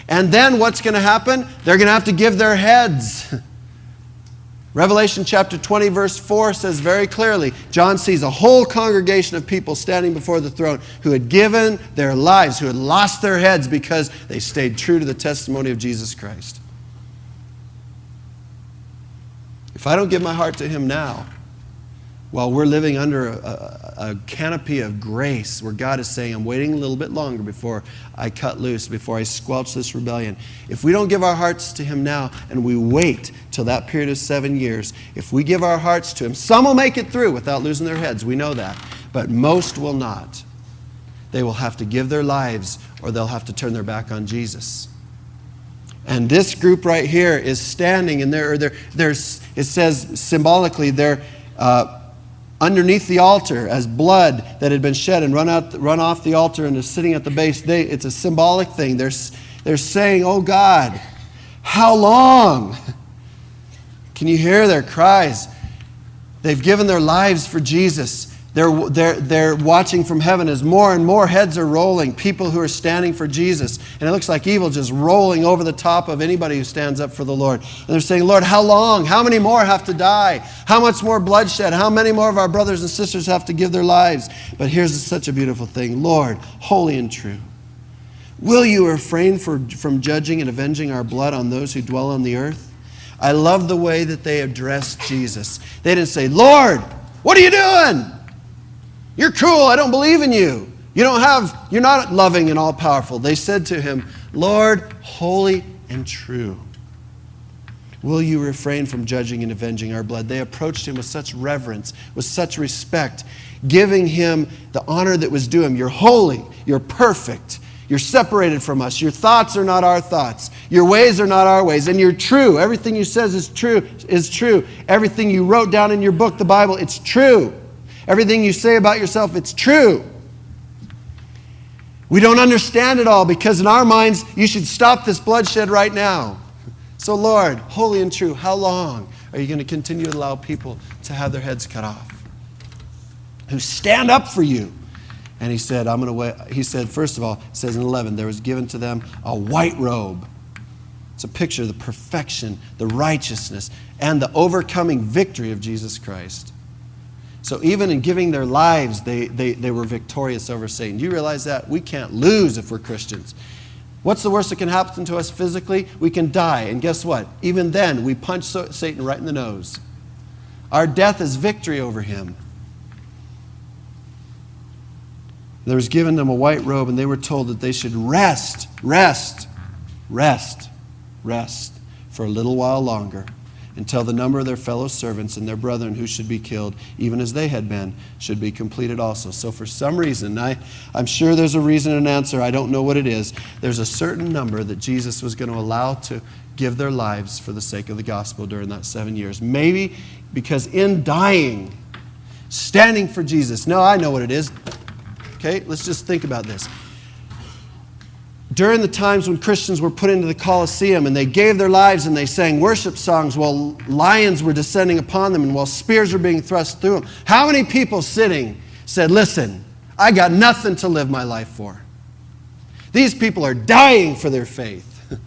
And then what's going to happen? They're going to have to give their heads. Revelation chapter 20, verse 4 says very clearly, John sees a whole congregation of people standing before the throne who had given their lives, who had lost their heads because they stayed true to the testimony of Jesus Christ. If I don't give my heart to Him now, while we're living under a canopy of grace where God is saying, I'm waiting a little bit longer before I cut loose, before I squelch this rebellion. If we don't give our hearts to Him now and we wait till that period of 7 years, if we give our hearts to Him, some will make it through without losing their heads. We know that. But most will not. They will have to give their lives or they'll have to turn their back on Jesus. And this group right here is standing and it says symbolically they're underneath the altar as blood that had been shed and run off the altar and is sitting at the base. It's a symbolic thing. They're saying, oh God, how long? Can you hear their cries? They've given their lives for Jesus. They're watching from heaven as more and more heads are rolling, people who are standing for Jesus. And it looks like evil just rolling over the top of anybody who stands up for the Lord. And they're saying, Lord, how long? How many more have to die? How much more bloodshed? How many more of our brothers and sisters have to give their lives? But here's such a beautiful thing. Lord, holy and true, will you refrain from judging and avenging our blood on those who dwell on the earth? I love the way that they addressed Jesus. They didn't say, Lord, what are you doing? You're cruel. I don't believe in you. You're not loving and all-powerful. They said to Him, Lord, holy and true, will you refrain from judging and avenging our blood? They approached Him with such reverence, with such respect, giving Him the honor that was due Him. You're holy. You're perfect. You're separated from us. Your thoughts are not our thoughts. Your ways are not our ways. And you're true. Everything you says is true. Everything you wrote down in your book, the Bible, it's true. Everything you say about yourself, it's true. We don't understand it all because in our minds, you should stop this bloodshed right now. So Lord, holy and true, how long are you going to continue to allow people to have their heads cut off? Who stand up for you? And He said, I'm going to wait. He said, first of all, it says in 11, there was given to them a white robe. It's a picture of the perfection, the righteousness, and the overcoming victory of Jesus Christ. So even in giving their lives, they were victorious over Satan. Do you realize that? We can't lose if we're Christians. What's the worst that can happen to us physically? We can die. And guess what? Even then, we punch Satan right in the nose. Our death is victory over him. There was given them a white robe, and they were told that they should rest for a little while longer, until the number of their fellow servants and their brethren who should be killed, even as they had been, should be completed also. So for some reason, I'm sure there's a reason and an answer, I don't know what it is, there's a certain number that Jesus was going to allow to give their lives for the sake of the gospel during that 7 years. Maybe because in dying, standing for Jesus, no, I know what it is. Okay, let's just think about this. During the times when Christians were put into the Colosseum and they gave their lives and they sang worship songs while lions were descending upon them and while spears were being thrust through them, how many people sitting said, listen, I got nothing to live my life for. These people are dying for their faith.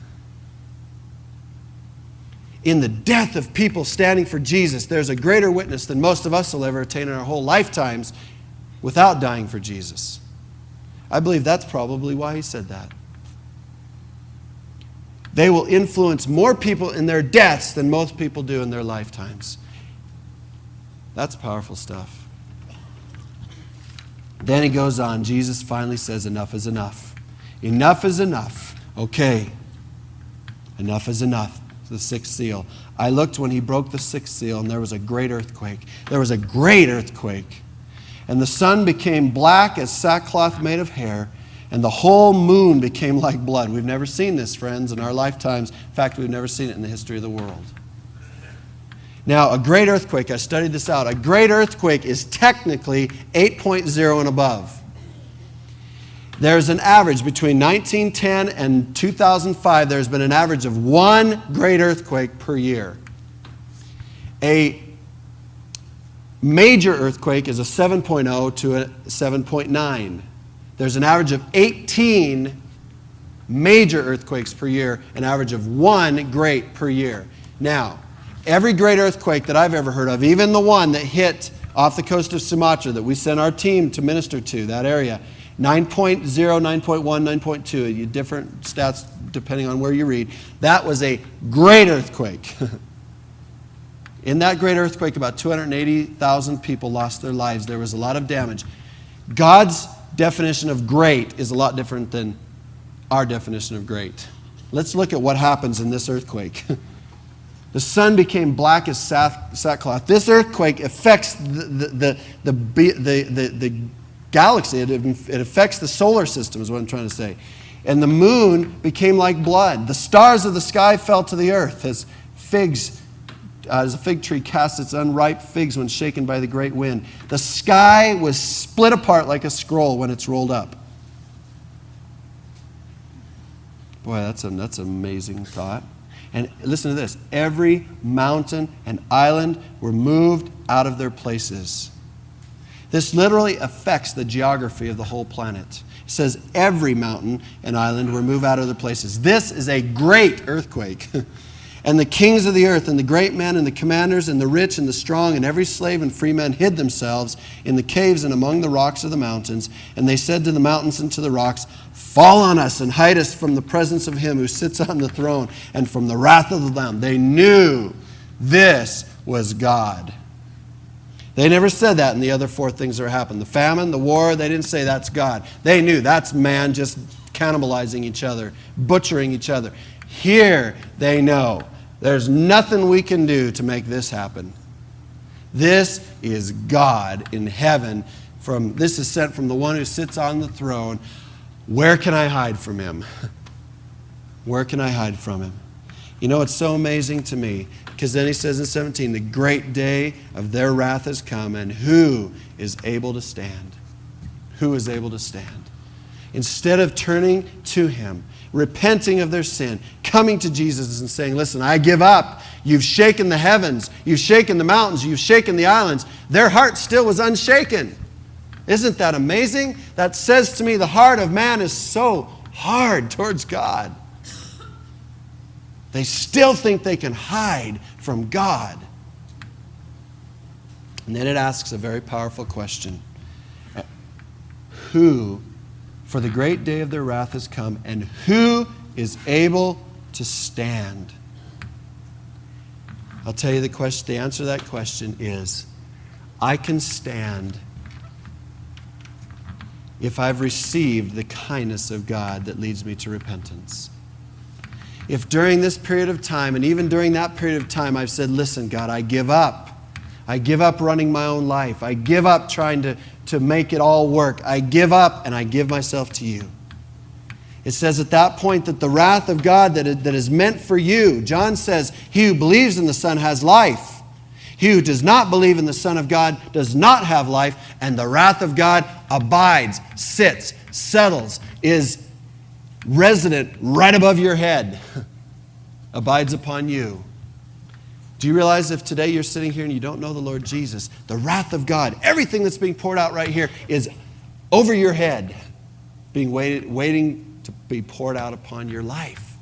In the death of people standing for Jesus, there's a greater witness than most of us will ever attain in our whole lifetimes without dying for Jesus. I believe that's probably why he said that. They will influence more people in their deaths than most people do in their lifetimes. That's powerful stuff. Then he goes on. Jesus finally says, enough is enough. Enough is enough. Okay. Enough is enough. The sixth seal. I looked when he broke the sixth seal, and there was a great earthquake. There was a great earthquake. And the sun became black as sackcloth made of hair, and the whole moon became like blood. We've never seen this, friends, in our lifetimes. In fact, we've never seen it in the history of the world. Now, a great earthquake, I studied this out. A great earthquake is technically 8.0 and above. There's an average between 1910 and 2005, there's been an average of one great earthquake per year. A major earthquake is a 7.0 to a 7.9. There's an average of 18 major earthquakes per year, an average of 1 great per year. Now, every great earthquake that I've ever heard of, even the one that hit off the coast of Sumatra that we sent our team to minister to, that area, 9.0, 9.1, 9.2, different stats depending on where you read, that was a great earthquake. In that great earthquake, about 280,000 people lost their lives. There was a lot of damage. God's definition of great is a lot different than our definition of great. Let's look at what happens in this earthquake. The sun became black as sackcloth. This earthquake affects the galaxy. It affects the solar system, is what I'm trying to say. And the moon became like blood. The stars of the sky fell to the earth as a fig tree casts its unripe figs when shaken by the great wind. The sky was split apart like a scroll when it's rolled up. Boy, that's an amazing thought. And listen to this. Every mountain and island were moved out of their places. This literally affects the geography of the whole planet. It says every mountain and island were moved out of their places. This is a great earthquake. And the kings of the earth and the great men and the commanders and the rich and the strong and every slave and free man hid themselves in the caves and among the rocks of the mountains. And they said to the mountains and to the rocks, "Fall on us and hide us from the presence of him who sits on the throne and from the wrath of the Lamb." They knew this was God. They never said that in the other 4 things that happened. The famine, the war, they didn't say that's God. They knew that's man just cannibalizing each other, butchering each other. Here they know there's nothing we can do to make this happen. This is God in heaven. This is sent from the one who sits on the throne. Where can I hide from him? Where can I hide from him? You know, it's so amazing to me, because then he says in 17, the great day of their wrath has come, and who is able to stand? Who is able to stand? Instead of turning to him, repenting of their sin, coming to Jesus and saying, listen, I give up. You've shaken the heavens. You've shaken the mountains. You've shaken the islands. Their heart still was unshaken. Isn't that amazing? That says to me the heart of man is so hard towards God. They still think they can hide from God. And then it asks a very powerful question. Who, for the great day of their wrath has come, and who is able to stand? I'll tell you the answer to that question is, I can stand if I've received the kindness of God that leads me to repentance. If during this period of time, and even during that period of time, I've said, listen, God, I give up. I give up running my own life. I give up trying to make it all work. I give up and I give myself to you. It says at that point that the wrath of God that is meant for you, John says, he who believes in the Son has life. He who does not believe in the Son of God does not have life, and the wrath of God abides, sits, settles, is resident right above your head, abides upon you. Do you realize if today you're sitting here and you don't know the Lord Jesus, the wrath of God, everything that's being poured out right here is over your head, being waiting to be poured out upon your life.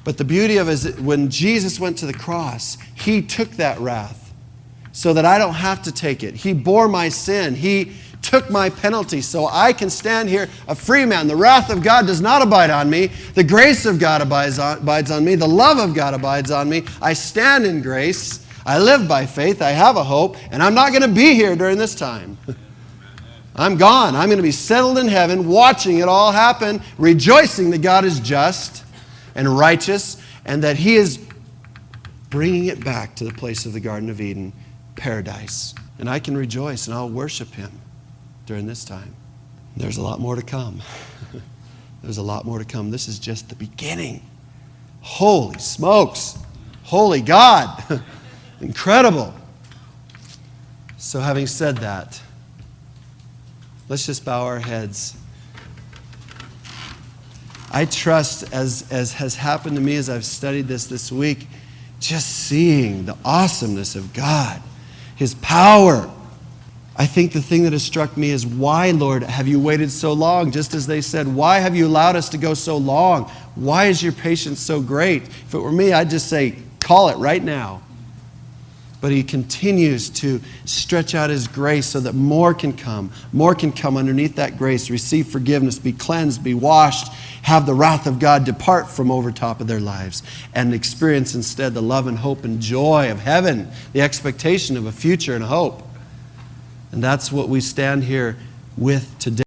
But the beauty of it is that when Jesus went to the cross, he took that wrath so that I don't have to take it. He bore my sin. He took my penalty so I can stand here a free man. The wrath of God does not abide on me. The grace of God abides on me. The love of God abides on me. I stand in grace. I live by faith. I have a hope. And I'm not going to be here during this time. I'm gone. I'm going to be settled in heaven, watching it all happen, rejoicing that God is just and righteous and that he is bringing it back to the place of the Garden of Eden, paradise. And I can rejoice and I'll worship him during this time. There's a lot more to come. There's a lot more to come. This is just the beginning. Holy smokes. Holy God. Incredible. So having said that, let's just bow our heads. I trust, as has happened to me as I've studied this week, just seeing the awesomeness of God, his power, I think the thing that has struck me is, why, Lord, have you waited so long? Just as they said, why have you allowed us to go so long? Why is your patience so great? If it were me, I'd just say, call it right now. But he continues to stretch out his grace so that more can come. More can come underneath that grace, receive forgiveness, be cleansed, be washed, have the wrath of God depart from over top of their lives, and experience instead the love and hope and joy of heaven, the expectation of a future and a hope. And that's what we stand here with today.